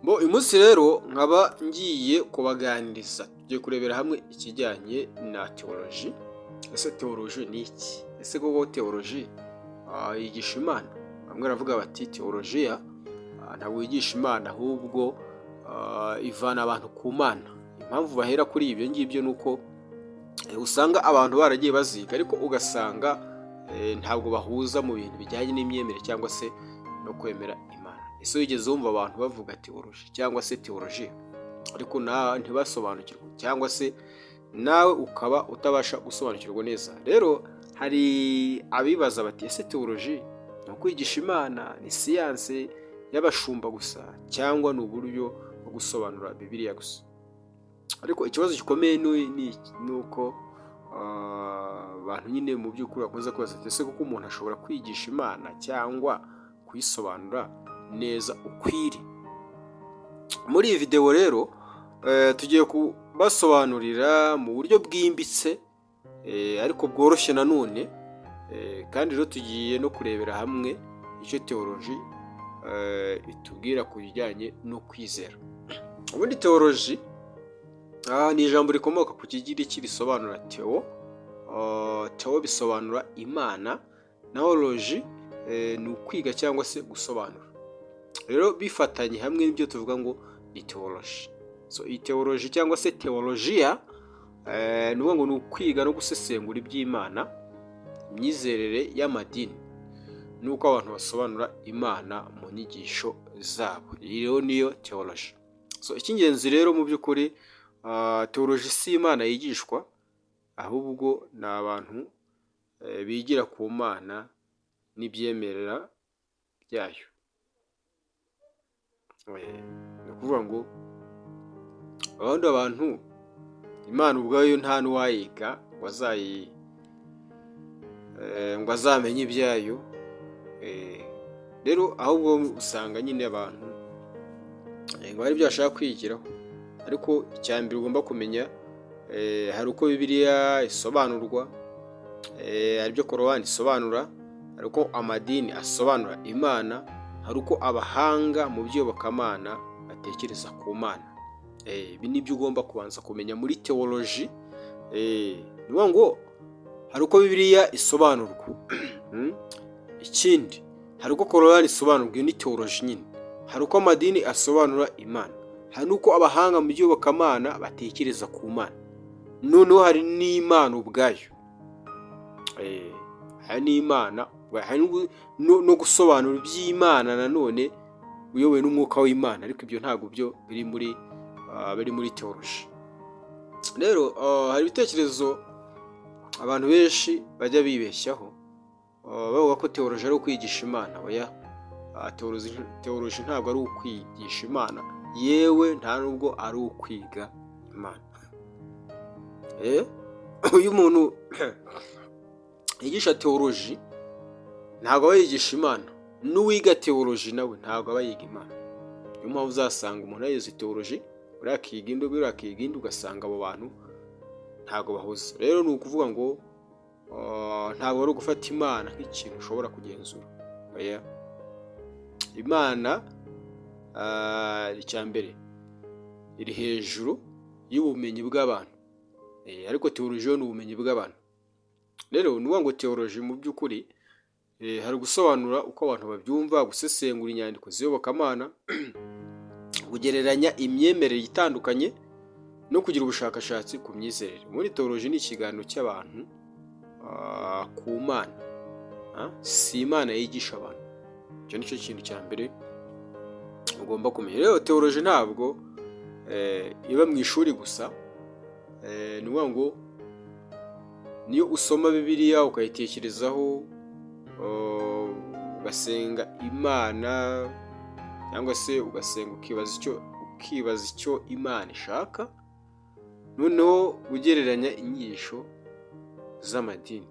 Uyu munsi rero nkaba ngiye kubaganiriza, tugiye kurebera hamwe ikijyanye na teoloji. Ese teoloji ni iki? Ese koko teoloji yigisha Imana? Bamwe baravuga bati teolojiya ntabwo yigisha Imana, ahubwo ivana abantu ku Mana. Impamvu bahera kuri ibyo ngibyo ni uko usanga abantu baragiye baziga, ariko ugasanga ntabwo bahuza mu bintu bijyanye n'imyemerere cyangwa se no kwemera Imana. Ese wigeze wumva abantu bavuga teoloji cyangwa se teolojiya ariko ntibasobanukirwe, cyangwa se nawe ukaba utabasha gusobanukirwa neza? Rero hari abibaza bati ese teoloji ni ukwigisha Imana, ni siyanse y'abashumba gusa, cyangwa ni uburyo bwo gusobanura Bibiliya gusa? Ariko ikibazo gikomeye ni uko abantu nyine mu by'ukuri bakunze kubaza ese kuko umuntu ashobora kwigisha Imana cyangwa kuyisobanura neza ukwiri? Muri iyi video rero tugiye kubasobanurira mu buryo bwimbitse ariko bworoshye nanone, kandi rero tugiye no kurebera hamwe icyo teoloji itubwira ku bijyanye no kwizera. Ubundi teoloji ni ijambo rikomoka ku kigiriki risobanura teo. Teo bisobanura Imana, naho loji ni ukwiga cyangwa se gusobanura. Rero bifatanye hamwe n'ibyo tuvuga ngo ni teoloji. Iyi teoloji cyangwa se teolojiya ni ukuvuga ngo ni ukwiga no gusesengura iby'Imana, imyizerere y'amadini, n'uko abantu basobanura Imana mu nyigisho zabo. Iyi rero niyo teoloji. Icy'ingenzi rero mu by'ukuri, teoloji si Imana yigishwa, ahubwo ni abantu bigira ku Mana n'ibyemerera byayo. Ni ukuvuga ngo abandi abantu Imana ubwayo nta n'uwayiga ngo azamenye ibyayo. Rero ahubwo usanga nyine abantu ngo hari ibyo bashaka kwigiraho, ariko icya mbere ugomba kumenya, hari uko Bibiliya isobanurwa, hari ibyo Korowani isobanura, hari uko amadini asobanura Imana, hari uko abahanga mu by'iyobokamana batekereza ku Mana. Ibi ni byo ugomba kubanza kumenya muri teoloji. Ni ukuvuga ngo hari uko Bibiliya isobanurwa, ikindi hari uko Korowani isobanurwa, iyo ni teoloji nyine. Hari uko amadini asobanura Imana, hari n'uko abahanga mu by'iyobokamana batekereza ku Mana. Noneho hari n'Imana ubwayo. Hari n'Imana, hari no gusobanura iby'Imana nanone uyobowe n'umwuka w'Imana, ariko ibyo ntabwo byo biri muri teoloji. Rero hari ibitekerezo abantu benshi bajya bibeshyaho, bavuga ko teoloji ari ukwigisha Imana. Oya, teoloji ntabwo ari ukwigisha Imana, yewe nta nubwo ari ukwiga Imana. Uyu muntu yigisha teoloji ntabwo aba yigisha Imana, n'uwiga teoloji nawe ntabwo aba yiga Imana. Niyo mpamvu uzasanga umuntu yize teoloji, uriya akiga indi, uriya akiga indi, ugasanga abo bantu ntabwo bahuza. Rero ni ukuvuga ngo ntabwo ari ugufata Imana nk'ikintu ushobora kugenzura. Oya, Imana icya mbere iri hejuru y'ubumenyi bw'abantu, ariko teoloji ni ubumenyi bw'abantu. Rero ni ukuvuga ngo teoloji mu by'ukuri hari gusobanura uko abantu babyumva, gusesengura inyandiko z'iyobokamana, kugereranya imyemerere itandukanye, no kugira ubushakashatsi ku myizerere. Muri teoloji ni ikiganiro cy'abantu ku Mana, si Imana yigisha abantu. Icyo ni cyo kintu cya mbere ugomba kumenya. Rero teoloji ntabwo iba mu ishuri gusa. Ni ukuvuga ngo niyo usoma Bibiliya ukayitekerezaho, ugasenga Imana, cyangwa se ugasenga ukibaza icyo Imana ishaka, noneho ugereranya inyigisho z'amadini,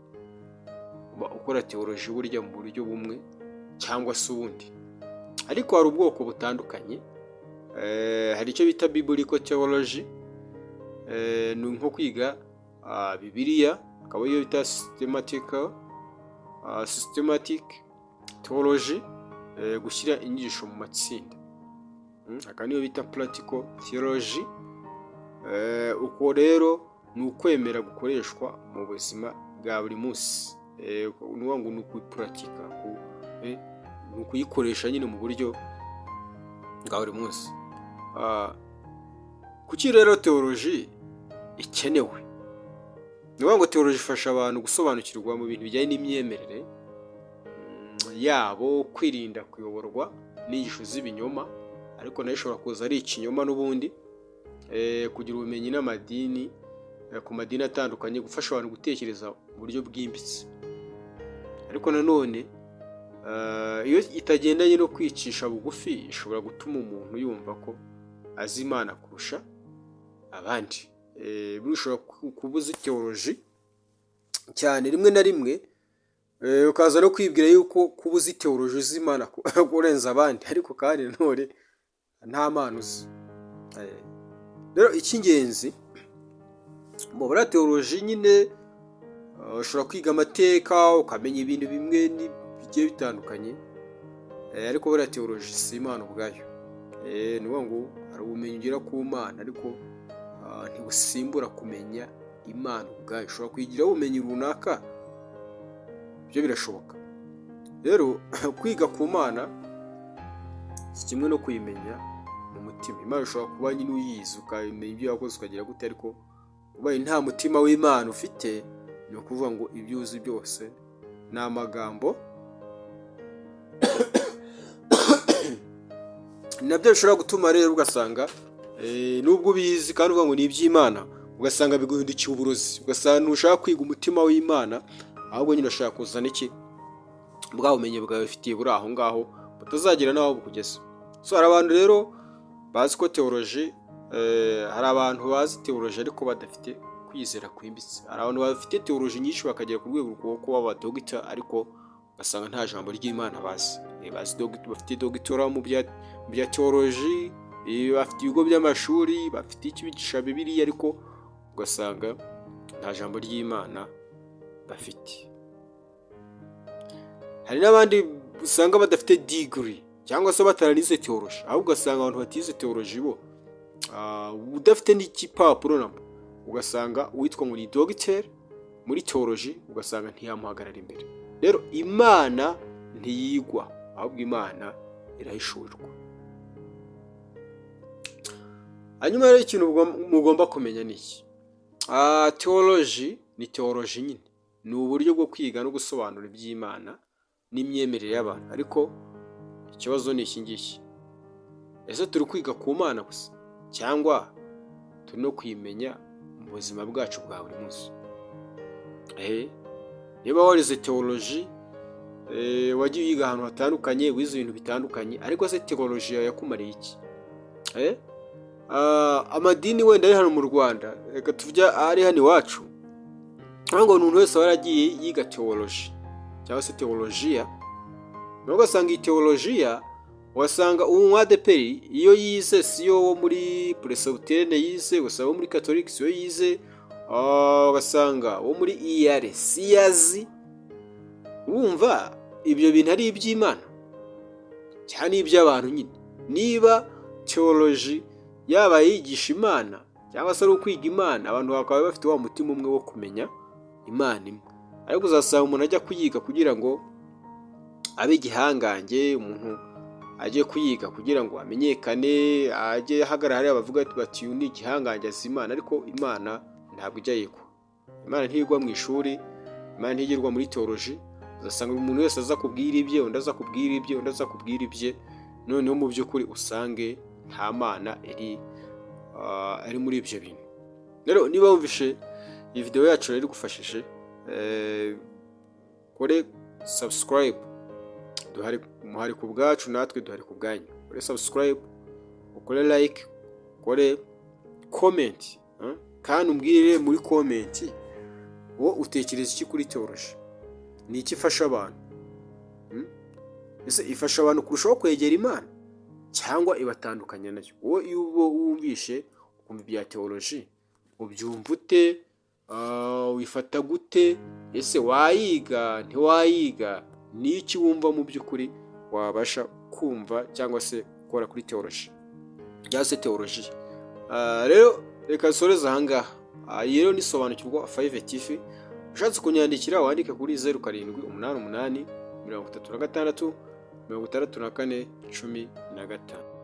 uba ukora teoloji burya mu buryo bumwe cyangwa se ubundi. Ariko hari ubwoko butandukanye. Hari icyo bita biblical theology, ni nko kwiga Bibiliya, akaba iyo bita systematic theology, gushyira inyigisho mu matsinda. aka niyo bita practical theology. Uko rero ni ukwemera gukoreshwa mu buzima bwa buri munsi, ngo ni ukuyipuratika, ni ukuyikoresha nyine mu buryo bwa buri munsi. Kuki rero teoloji ikenewe? Ni ngo teoloji ifasha abantu gusobanukirwa mu bintu bijyanye n'imyemerere yabo, kwirinda kuyoborwa n'inyigisho z'ibinyoma, ariko nayo ishobora kuza ari ikinyoma n'ubundi, kugira ubumenyi n'amadini, ku madini atandukanye, gufasha abantu gutekereza mu buryo bwimbitse. Ariko nanone iyo itagendanye no kwicisha bugufi, ishobora gutuma umuntu yumva ko azi Imana kurusha abandi. Bishobora kubuza teoloji cyane rimwe na rimwe, ukaza no kwibwira yuko kubuza teoloji uzi Imana kurenza abandi, ariko kandi nanone nta Mana uzi. Rero icy'ingenzi mu bya teoloji nyine, ushobora kwiga amateka ukamenya ibintu bimwe bigiye bitandukanye, ariko bya teoloji si Imana ubwayo. Ni ngo hari ubumenyi ugira ku Mana, ariko ntibusimbura kumenya Imana ubwayo. Ushobora kwigiraho ubumenyi runaka, ibyo birashoboka. Rero kwiga ku Mana si kimwe no kuyimenya mu mutima. Imana ushobora kuba nyine uyizi ukamenya ibyo yakoze ukagira gute, ariko ubaye nta mutima w'Imana ufite, ni ukuvuga ngo ibyo uzi byose ni amagambo. Nabyo bishobora gutuma rero ugasanga nubwo ubizi kandi uvuga ngo ni iby'Imana, ugasanga biguhindukiye uburozi, ugasanga ntushaka kwiga umutima w'Imana, ahubwo nyine urashaka kuzana iki, bwa bumenyi bwawe ufitiye buri aho ngaho, butazagira n'aho bukugeza. Hari abantu rero bazi ko teoloji, hari abantu bazi teoloji ariko badafite kwizera kwimbitse. Hari abantu bafite teoloji nyinshi bakagera ku rwego rwo kuba abadogita, ariko ugasanga nta jambo ry'Imana bazi. Bafite dogitora mu bya teoloji, bafite ibigo by'amashuri, bafite icyigisha Bibiliya, ariko ugasanga nta jambo ry'Imana bafite. Hari n'abandi usanga badafite degree cyangwa se bataranize teoloji, ahubwo ugasanga abantu batize teoloji bo udafite n'ikipapuro namba, ugasanga uwitwa ngo ni dogiteri muri teoloji, ugasanga ntiyamuhagarara imbere. Rero Imana ntiyigwa, ahubwo Imana irahishurirwa. Hanyuma rero ikintu mugomba kumenya ni iki? Teoloji ni teoloji nyine, ni uburyo bwo kwiga no gusobanura iby'Imana n'imyemerere y'abantu. Ariko ikibazo ni iki ngiki: ese turi kwiga ku Mana gusa, cyangwa turi no kuyimenya mu buzima bwacu bwa buri munsi? Niba warize teoloji, wagiye wiga ahantu hatandukanye, wize ibintu bitandukanye, ariko se teoloji yawe yakumariye iki? Amadini wenda ari hano mu Rwanda, reka tuvuge ari hano iwacu, ngo umuntu wese waragiye yiga teoloji cyangwa se teolojiya, ugasanga iyi teolojiya, wasanga umwadeperi iyo yize siyo wo muri presbyterienne yize, ugasanga wo muri catholique siyo yize, ugasanga wo muri IR siyazi. Urumva ibyo bintu ari iby'Imana cyane iby'abantu nyine? Niba teoloji yaba yigisha Imana cyangwa se ari ukwiga Imana, abantu bakaba bafite wa mutima umwe wo kumenya Imana imwe, ariko uzasanga umuntu ajya kuyiga kugira ngo abe igihangange, umuntu ajye kuyiga kugira ngo amenyekane, ajye ahagarara hariya bavuga bati uyu ni igihangange azi Imana, ariko Imana ntabwo ijya yigwa. Imana ntiyigwa mu ishuri, Imana ntigirwa muri teoloji. Uzasanga umuntu wese aza kubwira ibye, undi aza kubwira ibye, undi aza kubwira ibye, noneho mu by'ukuri usange nta Mana ari muri ibyo bintu. Rero niba wumvishe iyi video yacu rero igufashije, kore subscribe, muhari ku bwacu natwe duhari ku bwanyu. Kore subscribe, ukore like, kore comment, kandi umbwire muri comment wo utekereza iki kuri teoloji. Ni iki ifasha abantu? Ese ifasha abantu kurushaho kwegera Imana cyangwa ibatandukanya nayo? Wowe iyo wumvishe ukumva ibya teoloji, ubyumva ute? Wifata gute? Ese wayiga ntiwayiga? Ni iki wumva mu by'ukuri wabasha kumva cyangwa se gukora kuri teoloji? cyangwa se teoloji. Rero reka nsoreze ahangaha. Iyi rero nisobanukirwa 5 TV. Ushatse kunyandikira wandike kuri 0788 36 64 15.